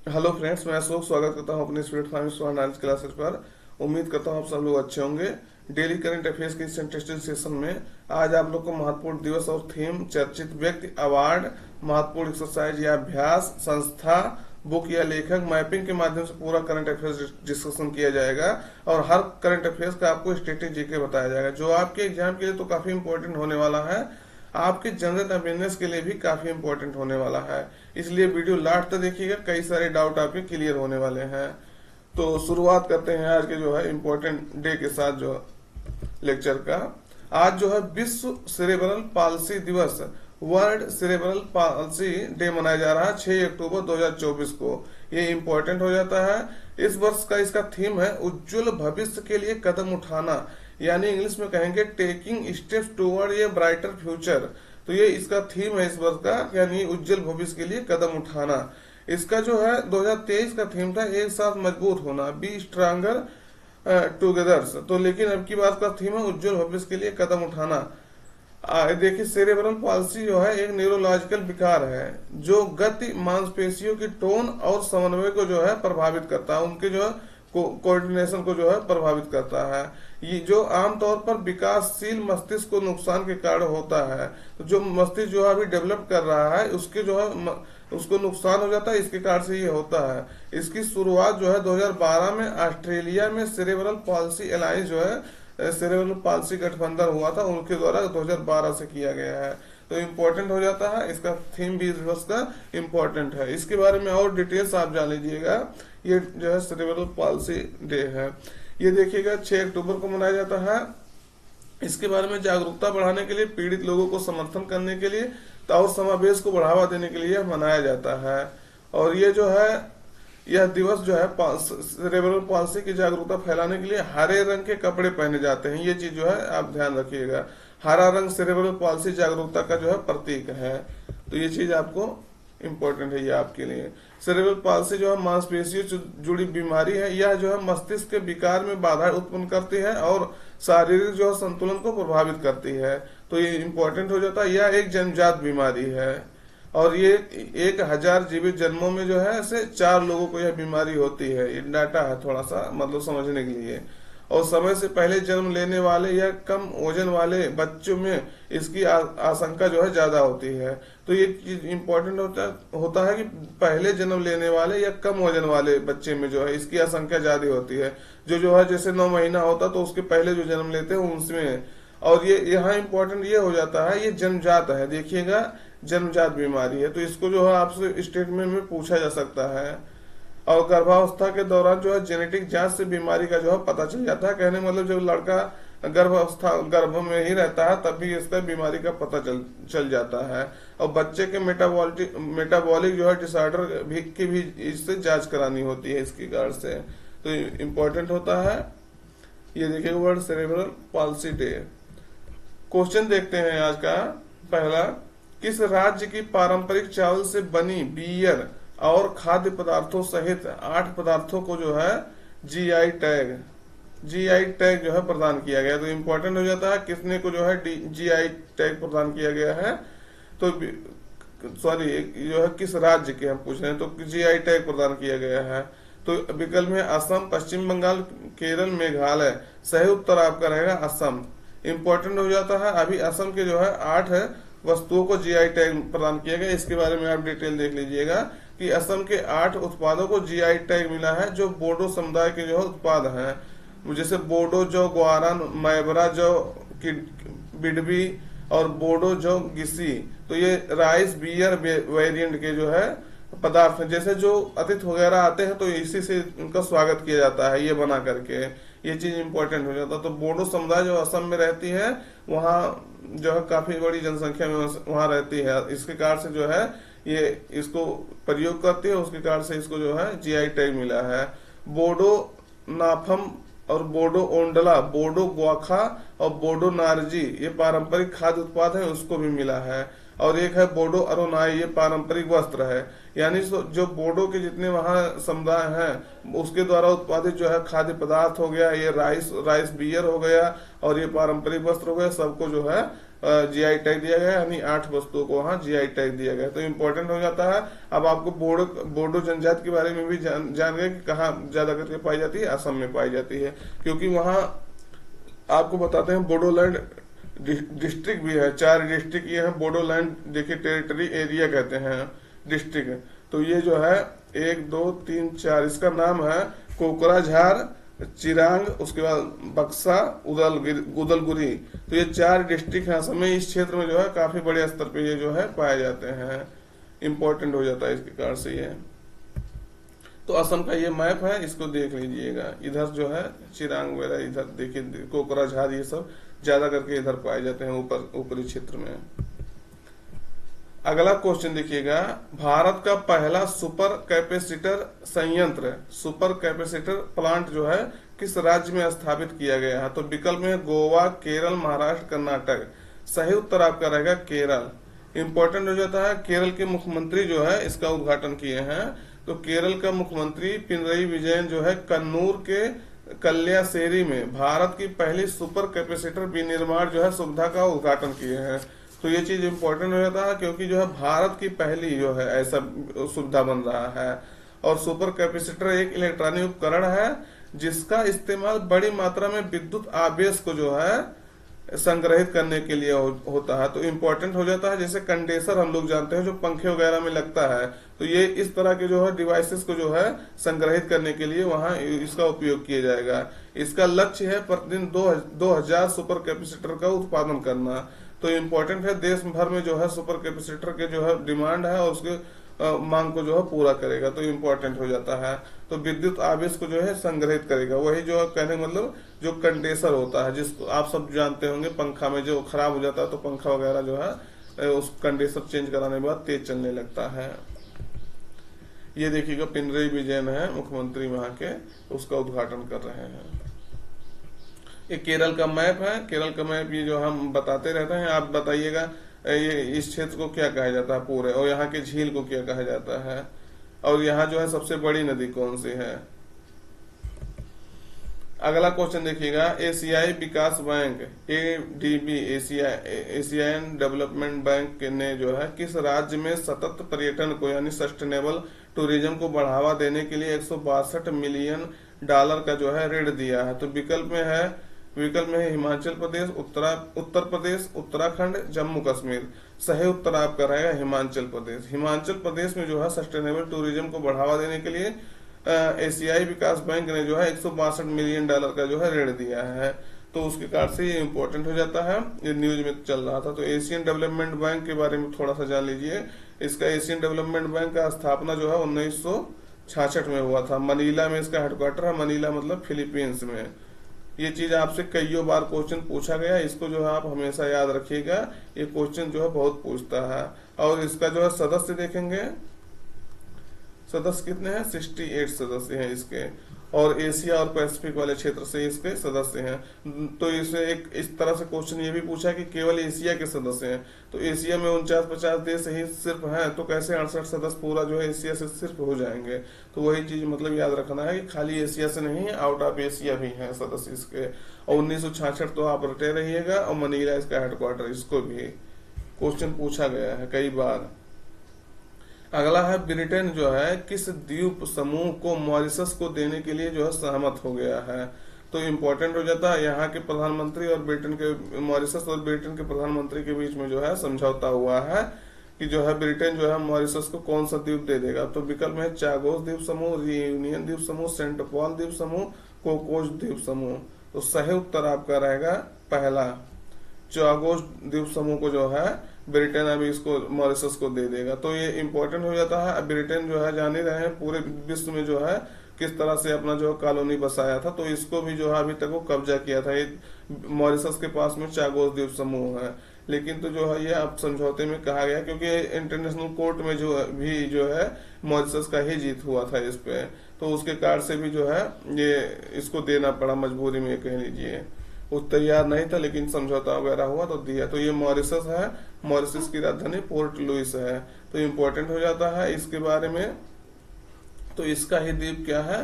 Hello friends, मैं अशोक स्वागत करता हूं अपने स्पीड फार्मिंग डांस क्लासेस पर। उम्मीद करता हूं आप सब लोग अच्छे होंगे। डेली करंट अफेयर्स के इस इंटरेस्टिंग सेशन में आज आप लोग को महत्वपूर्ण दिवस और थीम, चर्चित व्यक्ति, अवार्ड, महत्वपूर्ण एक्सरसाइज या अभ्यास, संस्था, बुक या लेखक, मैपिंग के माध्यम से पूरा करंट अफेयर्स डिस्कशन किया जाएगा। और हर करंट अफेयर्स का आपको स्टेटिक जीके बताया जाएगा, जो आपके एग्जाम के लिए तो काफी इंपॉर्टेंट होने वाला है, आपके जनरल अवेयरनेस के लिए भी काफी इंपॉर्टेंट होने वाला है। इसलिए वीडियो लास्ट तक देखिएगा, कई सारे डाउट आपके क्लियर होने वाले हैं। तो शुरुआत करते हैं आज के जो है इम्पोर्टेंट डे के साथ, जो लेक्चर का। आज जो है विश्व सेरेब्रल पाल्सी दिवस, वर्ल्ड सेरेब्रल पाल्सी डे मनाया जा रहा है 6 अक्टूबर 2024 को। ये इम्पोर्टेंट हो जाता है। इस वर्ष का इसका थीम है उज्जवल भविष्य के लिए कदम उठाना, यानी इंग्लिश में कहेंगे टेकिंग स्टेप्स टुवर्ड ए ब्राइटर फ्यूचर। तो ये इसका थीम है इस वर्ष का, यानी उज्जवल भविष्य के लिए कदम उठाना। इसका जो है 2023 का थीम था एक साथ मजबूत होना, बी स्ट्रांगर टुगेदर। तो लेकिन अब की बात का थीम है उज्जवल भविष्य के लिए कदम उठाना। देखिए, सेरेब्रल पॉल्सी जो है एक न्यूरोलॉजिकल विकार है जो गति, मांसपेशियों की टोन और समन्वय को जो है प्रभावित करता है, उनके जो है कोऑर्डिनेशन को जो है प्रभावित करता है। ये जो आमतौर पर विकासशील मस्तिष्क को नुकसान के कारण होता है। तो जो मस्तिष्क जो है अभी डेवलप कर रहा है उसके जो है उसको नुकसान हो जाता है, इसके कारण से ये होता है। इसकी शुरुआत जो है 2012 में ऑस्ट्रेलिया में सेरेब्रल पॉल्सी अलायंस जो है सेरेब्रल पॉल्सी गठबंधन हुआ था, उनके द्वारा 2012 से किया गया है। तो इम्पोर्टेंट हो जाता है, इसका थीम भी इस वर्ष का इम्पोर्टेंट है। इसके बारे में और डिटेल्स आप जान लीजिएगा। ये जो है सेरेब्रल पॉल्सी डे है, ये देखिएगा 6 अक्टूबर को मनाया जाता है। इसके बारे में जागरूकता बढ़ाने के लिए, पीड़ित लोगों को समर्थन करने के लिए और समावेश को बढ़ावा देने के लिए मनाया जाता है। और ये जो है यह दिवस जो है सेरेब्रल पॉल्सी की जागरूकता फैलाने के लिए हरे रंग के कपड़े पहने जाते हैं। ये चीज जो है आप ध्यान रखिएगा, हरा रंग सेरेब्रल पॉल्सी जागरूकता का जो है प्रतीक है। तो ये चीज आपको इम्पोर्टेंट है ये आपके लिए। सेरेब्रल पॉल्सी जो है मांसपेशियों से जुड़ी बीमारी है। यह जो है मस्तिष्क के विकार में बाधा उत्पन्न करती है और शारीरिक जो है संतुलन को प्रभावित करती है। तो ये इम्पोर्टेंट हो जाता है। यह एक जन्मजात बीमारी है और ये 1000 जीवित जन्मों में जो है ऐसे 4 लोगों को यह बीमारी होती है। ये डाटा है थोड़ा सा मतलब समझने के लिए। और समय से पहले जन्म लेने वाले या कम वजन वाले बच्चों में इसकी आशंका जो है ज्यादा होती है। तो ये चीज इम्पोर्टेंट होता है कि पहले जन्म लेने वाले या कम वजन वाले बच्चे में जो है इसकी आशंका ज्यादा होती है। जो है जैसे 9 महीना होता तो उसके पहले जो जन्म लेते हैं उनमें। और ये यहाँ इम्पोर्टेंट ये हो जाता है, ये जन्मजात है, देखिएगा जन्मजात बीमारी है। तो इसको जो है आपसे स्टेटमेंट में पूछा जा सकता है। और गर्भावस्था के दौरान जो है जेनेटिक जांच से बीमारी का जो है पता चल जाता है। कहने मतलब जब लड़का गर्भ में ही रहता है तब भी इसका बीमारी का पता चल जाता है। और बच्चे के मेटाबॉलिक जो है डिसऑर्डर की भी इससे जांच करानी होती है इसकी कारण से। तो इम्पोर्टेंट होता है। ये देखिए world cerebral palsy day. Question देखते हैं आज का पहला, किस राज्य की पारंपरिक चावल से बनी बियर और खाद्य पदार्थों सहित 8 पदार्थों को जो है जीआई टैग जो है प्रदान किया गया। तो इम्पोर्टेंट हो जाता है किसने को जो है जीआई टैग प्रदान किया गया है। तो सॉरी, जो है किस राज्य के हम पूछ रहे हैं, तो जीआई टैग प्रदान किया गया है। तो विकल्प में असम, पश्चिम बंगाल, केरल, मेघालय। सही उत्तर आपका रहेगा असम। इम्पोर्टेंट हो जाता है। अभी असम के जो है 8 वस्तुओं को जीआई टैग प्रदान किया गया। इसके बारे में आप डिटेल देख लीजिएगा कि असम के 8 उत्पादों को जीआई टैग मिला है जो बोडो समुदाय के जो है उत्पाद हैं। जैसे बोडो जो ग्वारन, मैबरा जो बिडबी और बोडो जो गिसी। तो ये राइस बियर वेरिएंट के जो है पदार्थ हैं। जैसे जो अतिथि वगैरह आते हैं तो इसी से उनका स्वागत किया जाता है ये बना करके। ये चीज इंपॉर्टेंट हो जाता है। तो बोडो समुदाय जो असम में रहती है वहाँ जो है काफी बड़ी जनसंख्या में वहाँ रहती है, इसके कारण से जो है ये इसको प्रयोग करती है, उसके कारण से इसको जो है जीआई टैग मिला है। बोडो नाफम और बोडो ओंडला, बोडो ग्वाखा और बोडो नारजी ये पारंपरिक खाद्य उत्पाद है, उसको भी मिला है। और एक है बोडो अरुणाई, ये पारंपरिक वस्त्र है। यानी जो बोडो के जितने वहाँ समुदाय हैं उसके द्वारा उत्पादित जो है खाद्य पदार्थ हो गया, ये राइस बियर हो गया और ये पारंपरिक वस्त्र हो गया, सबको जो है जीआई टैग दिया गया है, यानी 8 वस्तुओं को वहाँ जीआई टैग दिया गया है। तो इम्पोर्टेंट हो जाता है। अब आपको बोडो जनजाति के बारे में भी जान गए कि कहाँ ज्यादा करके पाई जाती है, असम में पाई जाती है, क्योंकि वहाँ आपको बताते हैं बोडोलैंड डिस्ट्रिक्ट भी है, 4 डिस्ट्रिक्ट ये है बोडोलैंड, देखिए टेरिटरी एरिया कहते हैं डिस्ट्रिक्ट। तो ये जो है 1 2 3 4, इसका नाम है कोकराझार, चिरांग, उसके बाद बक्सा, उदलगुरी। तो ये 4 डिस्ट्रिक्ट हैं असम में। इस क्षेत्र में जो है काफी बड़े स्तर पे ये जो है पाए जाते हैं। इम्पोर्टेंट हो जाता है इसके कारण से ये। तो असम का ये मैप है, इसको देख लीजिएगा। इधर जो है चिरांग वगैरह, इधर देखिए कोकराझार, ये सब ज्यादा करके इधर पाए जाते हैं, ऊपरी क्षेत्र में। अगला क्वेश्चन देखिएगा, भारत का पहला सुपर कैपेसिटर संयंत्र, सुपर कैपेसिटर प्लांट जो है किस राज्य में स्थापित किया गया है? तो विकल्प में गोवा, केरल, महाराष्ट्र, कर्नाटक। सही उत्तर आपका रहेगा केरल। इंपॉर्टेंट हो जाता है, केरल के मुख्यमंत्री जो है इसका उद्घाटन किए हैं। तो केरल का मुख्यमंत्री पिनरई विजयन जो है कन्नूर के कल्यासेरी में भारत की पहली सुपर कैपेसिटर विनिर्माण जो है सुविधा का उद्घाटन किए हैं। तो ये चीज इंपॉर्टेंट हो जाता है, क्योंकि जो है भारत की पहली जो है ऐसा सुविधा बन रहा है। और सुपर कैपेसिटर एक इलेक्ट्रॉनिक उपकरण है जिसका इस्तेमाल बड़ी मात्रा में विद्युत आवेश को जो है संग्रहित करने के लिए होता है। तो इम्पोर्टेंट हो जाता है, जैसे कंडेंसर हम लोग जानते हैं जो पंखे वगैरह में लगता है, तो ये इस तरह के जो है डिवाइसेस को जो है संग्रहित करने के लिए वहां इसका उपयोग किया जाएगा। इसका लक्ष्य है प्रतिदिन 2000 सुपर कैपेसिटर का उत्पादन करना। तो इम्पोर्टेंट है, देश भर में जो है सुपर कैपेसिटर के जो है डिमांड है और उसके मांग को जो है पूरा करेगा। तो इम्पोर्टेंट हो जाता है। तो विद्युत आवेश को जो है संग्रहित करेगा, वही जो है कहने का मतलब जो कंडेंसर होता है, जिसको आप सब जानते होंगे, पंखा में जो खराब हो जाता है तो पंखा वगैरह जो है उस कंडेंसर चेंज कराने के बाद तेज चलने लगता है। ये देखिएगा पिनरई विजयन है मुख्यमंत्री वहां के, उसका उद्घाटन कर रहे हैं। ये केरल का मैप है, केरल का मैप ये जो हम बताते रहते हैं, आप बताइएगा ये इस क्षेत्र को क्या कहा जाता है पूरे, और यहाँ के झील को क्या कहा जाता है, और यहाँ जो है सबसे बड़ी नदी कौन सी है। अगला क्वेश्चन देखिएगा, एशियाई विकास bank ADB, Asian development bank ने जो है किस राज्य में सतत पर्यटन को यानी सस्टेनेबल टूरिज्म को बढ़ावा देने के लिए 162 मिलियन डॉलर का जो है ऋण दिया है? तो विकल्प में है हिमाचल प्रदेश, उत्तर प्रदेश, उत्तराखंड, जम्मू कश्मीर। सही उत्तर आपका रहेगा हिमाचल प्रदेश। हिमाचल प्रदेश में जो है सस्टेनेबल टूरिज्म को बढ़ावा देने के लिए एशियाई विकास बैंक ने जो है 162 मिलियन डॉलर का जो है ऋण दिया है। तो उसके कारण से ये इम्पोर्टेंट हो जाता है, ये न्यूज में चल रहा था। तो एशियन डेवलपमेंट बैंक के बारे में थोड़ा सा जान लीजिए। इसका एशियन डेवलपमेंट बैंक का स्थापना जो है 1966 में हुआ था। मनीला में इसका हेडक्वार्टर है, मनीला मतलब फिलीपींस में। ये चीज आपसे कई बार क्वेश्चन पूछा गया, इसको जो है आप हमेशा याद रखिएगा, ये क्वेश्चन जो है बहुत पूछता है। और इसका जो है सदस्य देखेंगे, सदस्य कितने हैं, 68 सदस्य हैं इसके, और एशिया और पैसिफिक वाले क्षेत्र से इसके सदस्य हैं। तो इसे एक इस तरह से क्वेश्चन ये भी पूछा कि केवल एशिया के सदस्य हैं, तो एशिया में 49-50 देश ही सिर्फ हैं, तो कैसे 68 सदस्य पूरा जो है एशिया से सिर्फ हो जाएंगे। तो वही चीज मतलब याद रखना है कि खाली एशिया से नहीं है, आउट ऑफ एशिया भी हैं सदस्य इसके। और 1966 तो आप रटे रहिएगा, और मनीला इसका हेडक्वार्टर, इसको भी क्वेश्चन पूछा गया है कई बार। अगला है, ब्रिटेन जो है किस द्वीप समूह को मॉरिशस को देने के लिए जो है सहमत हो गया है? तो इम्पोर्टेंट हो जाता है, यहाँ के प्रधानमंत्री और ब्रिटेन के, मॉरिशस और ब्रिटेन के प्रधानमंत्री के बीच में जो है समझौता हुआ है कि जो है ब्रिटेन जो है मॉरिशस को कौन सा द्वीप दे देगा। तो विकल्प में चागोस द्वीप समूह, रियूनियन द्वीप समूह, सेंट पॉल द्वीप समूह, कोकोस द्वीप समूह। तो सही उत्तर आपका रहेगा पहला, चागोस द्वीप समूह को जो है ब्रिटेन अभी इसको मॉरिशस को दे देगा। तो ये इम्पोर्टेंट हो जाता है। ब्रिटेन जो है जान ही रहे हैं पूरे विश्व में जो है किस तरह से अपना जो कॉलोनी बसाया था, तो इसको भी जो है अभी तक वो कब्जा किया था। ये मॉरिशस के पास में चागोस द्वीप समूह है, लेकिन तो जो है ये अब समझौते में कहा गया, क्योंकि इंटरनेशनल कोर्ट में जो है मॉरिशस का ही जीत हुआ था इस पे, तो उसके कारण से भी जो है ये इसको देना पड़ा मजबूरी में, कह लीजिए। वो तैयार नहीं था लेकिन समझौता वगैरह हुआ तो दिया। तो ये मॉरिशस है, मॉरिशस की राजधानी पोर्ट लुइस है। तो इम्पोर्टेंट हो जाता है इसके बारे में। तो इसका ही द्वीप क्या है,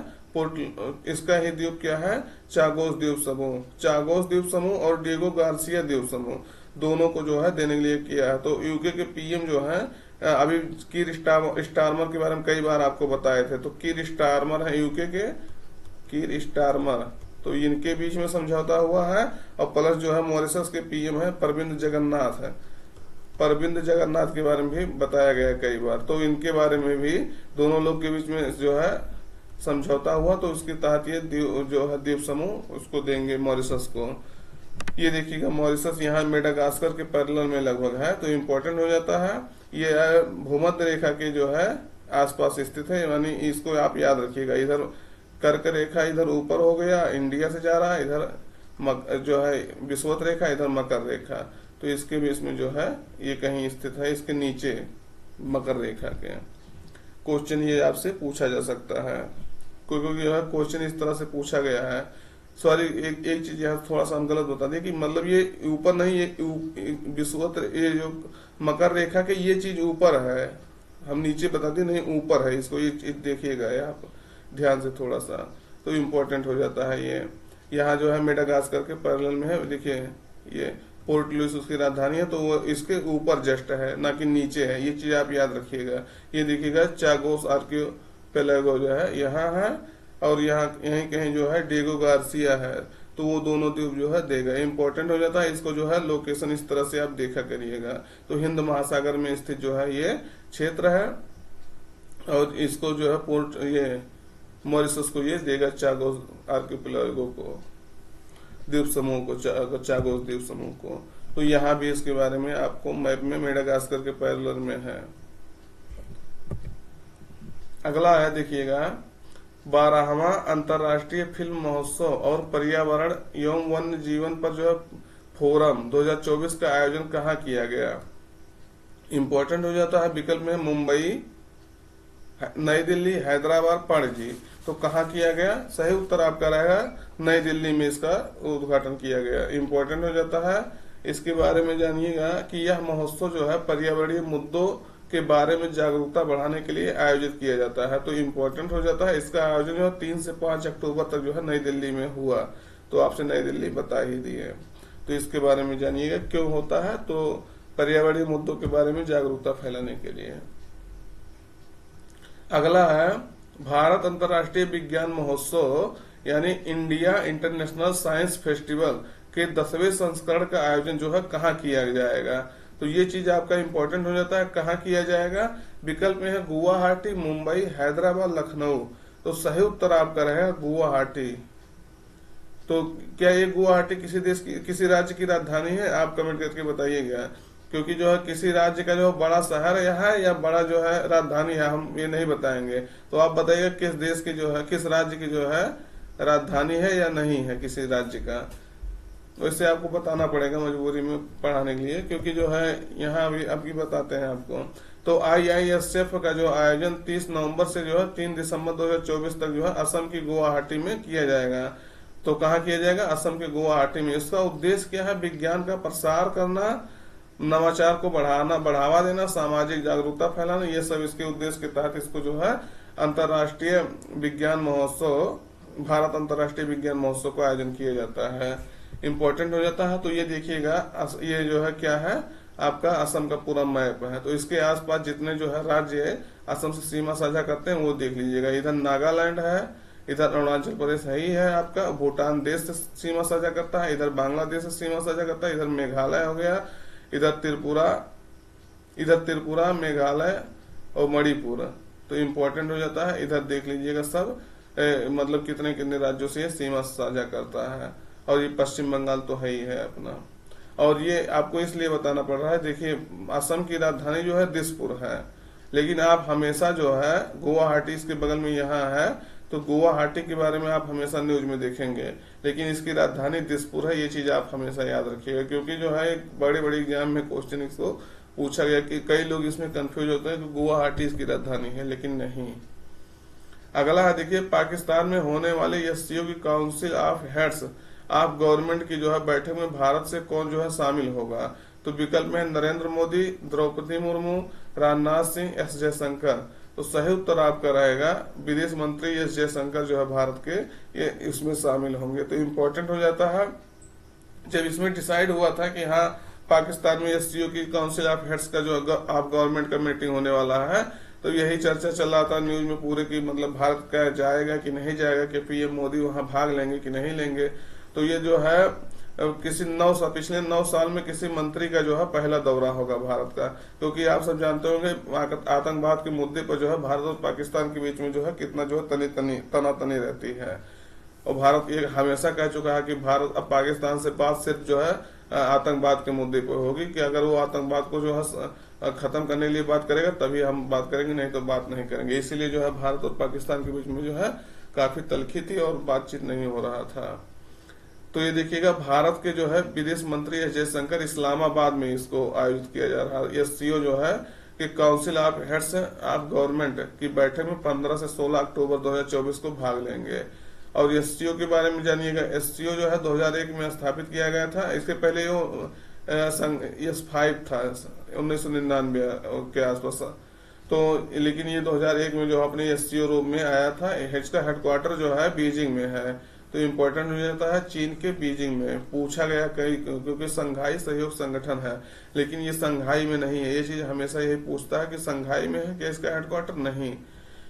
इसका ही द्वीप क्या है, चागोस द्वीप समूह। चागोस द्वीप समूह और डिएगो गार्सिया द्वीप समूह दोनों को जो है देने के लिए किया है। तो यूके के पीएम जो है अभी कीर स्टारमर के बारे में कई बार आपको बताए थे। तो कीर स्टारमर है यूके के, कीर स्टारमर, तो इनके बीच में समझौता हुआ है। और प्लस जो है मॉरिशस के पीएम है प्रविंद जगन्नाथ है, प्रविंद जगन्नाथ के बारे में भी बताया गया कई बार। तो इनके बारे में भी दोनों लोग के बीच में जो है समझौता हुआ, तो उसके तहत ये जो है द्वीप समूह उसको देंगे मॉरिशस को। ये देखिएगा मॉरिशस यहाँ मेडागास्कर के पैरेलल में लगभग है, तो इम्पोर्टेंट हो जाता है। ये भूमध्य रेखा के जो है आसपास स्थित है, यानी इसको आप याद रखिएगा। इधर कर्क रेखा इधर ऊपर हो गया, इंडिया से जा रहा है, इधर जो है विषुवत रेखा, इधर मकर रेखा, तो इसके बीच में जो है ये कहीं स्थित है, इसके नीचे मकर रेखा के। क्वेश्चन ये आपसे पूछा जा सकता है, क्योंकि जो है क्वेश्चन इस तरह से पूछा गया है। सॉरी, एक चीज यहाँ थोड़ा सा हम गलत बता दें कि मतलब ये ऊपर नहीं, ये विषुवत, ये जो मकर रेखा के ये चीज ऊपर है, हम नीचे बता दें नहीं ऊपर है, इसको ये चीज देखिएगा आप ध्यान से थोड़ा सा, तो इम्पोर्टेंट हो जाता है ये। यहाँ जो है मेडागास्कर के पैरेलल में है, देखिए ये पोर्ट लुइस उसकी राजधानी है, तो वो इसके ऊपर जस्ट है, ना कि नीचे है, ये चीज आप याद रखिएगा। ये देखिएगा चागोस आर्कियोपेलागो जो है यहाँ है, और यहाँ यहीं कहीं जो है डिएगो गार्सिया है, तो वो दोनों द्वीप जो है देगा, इंपॉर्टेंट हो जाता है। इसको जो है लोकेशन इस तरह से आप देखा करिएगा। तो हिंद महासागर में स्थित जो है ये क्षेत्र है, और इसको जो है पोर्ट ये मॉरिशस को ये देगा चागोस आर्कियोपेलागो को, द्वीप समूह को, चागोस द्वीप समूह को। तो यहाँ भी इसके बारे में आपको मैप में मेडागास्कर के पैरेलल में है। अगला है देखिएगा 12वां अंतर्राष्ट्रीय फिल्म महोत्सव और पर्यावरण एवं वन्य जीवन पर जो है फोरम 2024 का आयोजन कहाँ किया गया। इंपॉर्टेंट हो जाता है, विकल्प में मुंबई, नई दिल्ली, हैदराबाद, पणजी। तो कहाँ किया गया, सही उत्तर आपका रहेगा नई दिल्ली में इसका उद्घाटन किया गया। इंपॉर्टेंट हो जाता है, इसके बारे में जानिएगा कि यह महोत्सव जो है पर्यावरणीय मुद्दों के बारे में जागरूकता बढ़ाने के लिए आयोजित किया जाता है। तो इम्पोर्टेंट हो जाता है, इसका आयोजन जो 3 से 5 अक्टूबर तक जो है नई दिल्ली में हुआ। तो आपसे नई दिल्ली बता ही दी है, तो इसके बारे में जानिएगा क्यों होता है, तो पर्यावरणीय मुद्दों के बारे में जागरूकता फैलाने के लिए। अगला है भारत अंतर्राष्ट्रीय विज्ञान महोत्सव यानी इंडिया इंटरनेशनल साइंस फेस्टिवल के 10वें संस्करण का आयोजन जो है कहाँ किया जाएगा। तो ये चीज आपका इंपॉर्टेंट हो जाता है, कहाँ किया जाएगा। विकल्प में है गुवाहाटी, मुंबई, हैदराबाद, लखनऊ। तो सही उत्तर आपका रहेगा गुवाहाटी। तो क्या ये गुवाहाटी किसी देश की, किसी राज्य की राजधानी है, आप कमेंट करके बताइएगा। क्योंकि जो है किसी राज्य का जो बड़ा शहर है या बड़ा जो है राजधानी है, हम ये नहीं बताएंगे। तो आप बताइएगा किस देश की जो है, किस राज्य की जो है राजधानी है या नहीं है किसी राज्य का। वैसे आपको बताना पड़ेगा मजबूरी में पढ़ाने के लिए, क्योंकि जो है यहाँ भी अभी बताते हैं आपको। तो IISF का जो आयोजन 30 नवंबर से जो है 3 दिसंबर 2024 तक जो है असम की गुवाहाटी में किया जाएगा। तो कहाँ किया जाएगा, असम के गुवाहाटी में। इसका उद्देश्य क्या है, विज्ञान का प्रसार करना, नवाचार को बढ़ावा देना, सामाजिक जागरूकता फैलाना, ये सब इसके उद्देश्य के तहत इसको जो है अंतर्राष्ट्रीय विज्ञान महोत्सव, भारत अंतर्राष्ट्रीय विज्ञान महोत्सव का आयोजन किया जाता है। इम्पोर्टेंट हो जाता है। तो ये देखिएगा, ये जो है क्या है आपका असम का पूरा मैप है। तो इसके आसपास जितने जो है राज्य असम से सीमा साझा करते हैं वो देख लीजिएगा। इधर नागालैंड है, इधर अरुणाचल प्रदेश है ही है आपका, भूटान देश से सीमा साझा करता है, इधर बांग्लादेश से सीमा साझा करता है, इधर मेघालय हो गया, इधर त्रिपुरा, मेघालय और मणिपुर। तो इम्पोर्टेंट हो जाता है, इधर देख लीजिएगा सब मतलब कितने कितने राज्यों से सीमा साझा करता है। और ये पश्चिम बंगाल तो है ही है अपना। और ये आपको इसलिए बताना पड़ रहा है, देखिए असम की राजधानी जो है दिसपुर है, लेकिन आप हमेशा जो है गुवाहाटी इसके बगल में यहाँ है, तो गुवाहाटी के बारे में आप हमेशा न्यूज में देखेंगे, लेकिन इसकी राजधानी दिसपुर है। ये चीज आप हमेशा याद रखिएगा, क्योंकि जो है बड़े बड़े एग्जाम में क्वेश्चन इसको पूछा गया कि कई लोग इसमें कंफ्यूज होते हैं कि गुवाहाटी इसकी राजधानी है, लेकिन नहीं। अगला है देखिए, पाकिस्तान में होने वाले SCO की council of heads of government की जो है बैठक में भारत से कौन जो है शामिल होगा। तो विकल्प में नरेंद्र मोदी, द्रौपदी मुर्मू, राजनाथ सिंह, S जयशंकर। तो सही उत्तर आपका रहेगा विदेश मंत्री S जयशंकर जो है भारत के, ये इसमें शामिल होंगे। तो इम्पोर्टेंट हो जाता है, जब इसमें डिसाइड हुआ था कि हाँ पाकिस्तान में एससीओ की काउंसिल ऑफ हेड्स का जो आप गवर्नमेंट का मीटिंग होने वाला है, तो यही चर्चा चल रहा था न्यूज में पूरे की, मतलब भारत का जाएगा कि नहीं जाएगा, कि पीएम मोदी वहां भाग लेंगे कि नहीं लेंगे। तो ये जो है किसी पिछले 9 साल में किसी मंत्री का जो है पहला दौरा होगा भारत का, क्योंकि आप सब जानते होंगे आतंकवाद के मुद्दे पर जो है भारत और पाकिस्तान के बीच में जो है कितना जो है तनातनी रहती है। और भारत ये हमेशा कह चुका है कि भारत अब पाकिस्तान से बात सिर्फ जो है आतंकवाद के मुद्दे पर होगी, कि अगर वो आतंकवाद को जो है खत्म करने के लिए बात करेगा तभी हम बात करेंगे, नहीं तो बात नहीं करेंगे। इसीलिए जो है भारत और पाकिस्तान के बीच में जो है काफी तलखी थी और बातचीत नहीं हो रहा था। तो ये देखिएगा, भारत के जो है विदेश मंत्री एस जयशंकर इस्लामाबाद में इसको आयोजित किया जा रहा है। एससीओ जो है कि council of heads of government की बैठक में 15 से 16 अक्टूबर 2024 को भाग लेंगे। और एससीओ के बारे में जानिएगा, एससीओ जो है 2001 में स्थापित किया गया था। इसके पहले वो S5 था 1999 के आसपास। तो लेकिन ये 2001 में जो अपने एससीओ रूप में आया था। हेड्स का हेडक्वार्टर जो है बीजिंग में है। तो इम्पोर्टेंट हो जाता है चीन के बीजिंग में। पूछा गया कई, क्योंकि संघाई सहयोग संगठन है, लेकिन ये संघाई में नहीं है। ये चीज हमेशा यही पूछता है कि संघाई में है क्या इसका हेडक्वार्टर? नहीं।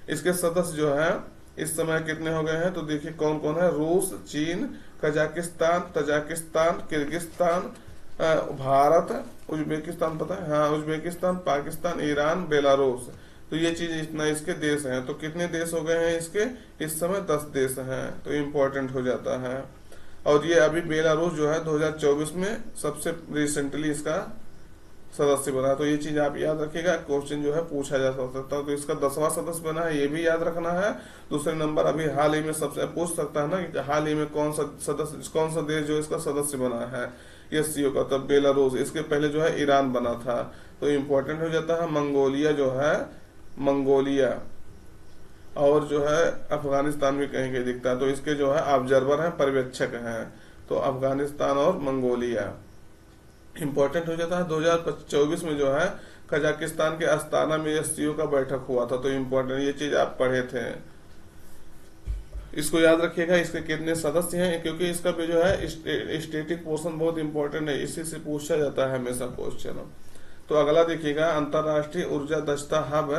इसके सदस्य जो है इस समय कितने हो गए हैं, तो देखिए कौन कौन है। रूस, चीन, Kazakhstan, Tajikistan, Kyrgyzstan, Bharat, Uzbekistan, पता है? हाँ, उज्बेकिस्तान, पाकिस्तान, ईरान, बेलारूस। तो ये चीज इतना इसके देश हैं। तो कितने देश हो गए हैं इसके इस समय? 10 देश हैं। तो इम्पोर्टेंट हो जाता है। और ये अभी बेलारूस जो है 2024 में सबसे रिसेंटली इसका सदस्य बना। तो ये चीज आप याद रखिएगा, क्वेश्चन जो है पूछा जा सकता है। तो इसका 10वां सदस्य बना है, ये भी याद रखना है। दूसरे नंबर अभी हाल ही में सबसे पूछ सकता है ना कि हाल ही में कौन सा देश जो इसका सदस्य बना है एससीओ का? तब बेलारूस। इसके पहले जो है ईरान बना था। तो इम्पोर्टेंट हो जाता है। मंगोलिया जो है, मंगोलिया, और जो है अफगानिस्तान भी कहीं कहीं दिखता है। तो इसके जो है ऑब्जर्वर हैं, पर्यवेक्षक हैं। तो अफगानिस्तान और मंगोलिया इम्पोर्टेंट हो जाता है। 2024 में जो है कजाकिस्तान के अस्ताना में एससीओ का बैठक हुआ था। तो इम्पोर्टेंट, ये चीज आप पढ़े थे, इसको याद रखिएगा। इसके कितने सदस्य हैं, क्योंकि इसका भी जो है स्टेटिक पोर्शन बहुत इंपॉर्टेंट है, इसी से पूछा जाता है हमेशा क्वेश्चन। तो अगला देखिएगा, अंतरराष्ट्रीय ऊर्जा दक्षता हब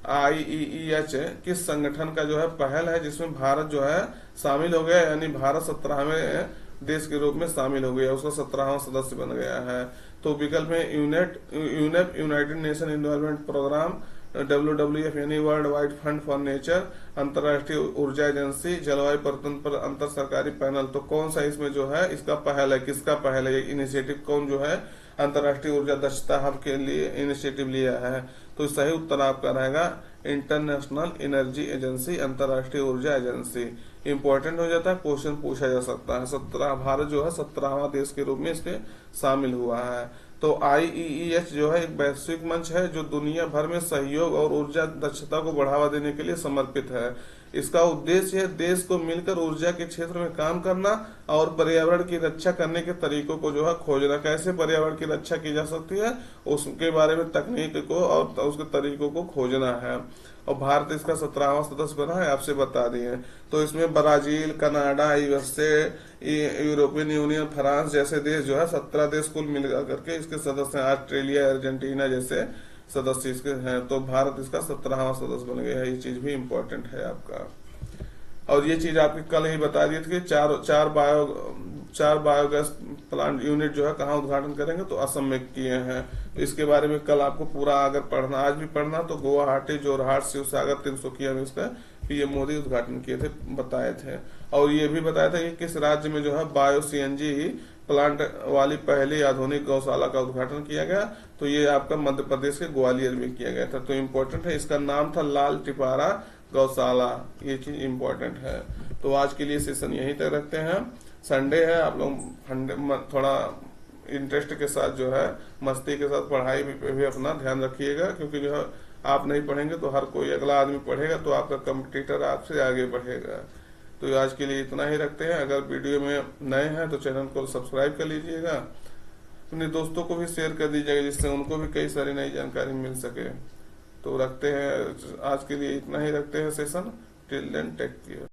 IEEH किस संगठन का जो है पहल है, जिसमें भारत जो है शामिल हो गया, यानी भारत 17वें देश के रूप में शामिल हो गया, उसका 17वां सदस्य बन गया है। तो विकल्प में UNEP, united nation environment programme, WWF यानी world wide fund for nature, अंतरराष्ट्रीय ऊर्जा एजेंसी, जलवायु परिवर्तन पर अंतर सरकारी पैनल। तो कौन सा इसमें जो है इसका पहल है, किसका पहल है, इनिशिएटिव कौन जो है अंतरराष्ट्रीय ऊर्जा दक्षता हब के लिए इनिशिएटिव लिया है? तो सही उत्तर आपका रहेगा इंटरनेशनल एनर्जी एजेंसी, अंतरराष्ट्रीय ऊर्जा एजेंसी। इंपॉर्टेंट हो जाता है, क्वेश्चन पूछा जा सकता है। भारत जो है 17वां देश के रूप में इसके शामिल हुआ है। तो IEEH जो है एक वैश्विक मंच है जो दुनिया भर में सहयोग और ऊर्जा दक्षता को बढ़ावा देने के लिए समर्पित है। इसका उद्देश्य है देश को मिलकर ऊर्जा के क्षेत्र में काम करना और पर्यावरण की रक्षा करने के तरीकों को जो है खोजना। कैसे पर्यावरण की रक्षा की जा सकती है उसके बारे में तकनीक को और उसके तरीकों को खोजना है। और भारत इसका 17वां सदस्य बना है, आपसे बता दिए। तो इसमें Brazil, Canada, USA, European union, France जैसे देश जो है 17 देश कुल मिलकर करके इसके सदस्य हैं। ऑस्ट्रेलिया, अर्जेंटीना जैसे सदस्य इसके हैं। तो भारत इसका 17वां सदस्य बन गया है। ये चीज भी इम्पोर्टेंट है आपका। और ये चीज आपकी कल ही बता दी थी कि चार बायोगैस प्लांट यूनिट जो है कहाँ उद्घाटन करेंगे, तो असम में किए हैं। तो इसके बारे में कल आपको पूरा अगर पढ़ना, आज भी पढ़ना, तो गुवाहाटी, जोरहाट, शिवसागर, तिनसुकिया में इसका पीएम मोदी उद्घाटन किए थे, बताए थे। और ये भी बताया था कि किस राज्य में जो है बायो CNG प्लांट वाली पहली आधुनिक गौशाला का उद्घाटन किया गया। तो ये आपका मध्य प्रदेश के ग्वालियर में किया गया था। तो इम्पोर्टेंट है, इसका नाम था लाल टिपारा गौशाला। ये चीज इम्पोर्टेंट है। तो आज के लिए सेशन यहीं तक रखते हैं। संडे है, आप लोग थोड़ा इंटरेस्ट के साथ जो है मस्ती के साथ पढ़ाई पे भी अपना ध्यान रखिएगा, क्योंकि जो है आप नहीं पढ़ेंगे तो हर कोई अगला आदमी पढ़ेगा, तो आपका कॉम्पिटिटर आपसे आगे बढ़ेगा। तो आज के लिए इतना ही रखते हैं। अगर वीडियो में नए हैं तो चैनल को सब्सक्राइब कर लीजिएगा, अपने दोस्तों को भी शेयर कर दीजिएगा, जिससे उनको भी कई सारी नई जानकारी मिल सके। तो रखते हैं, आज के लिए इतना ही रखते हैं session. Till then take care.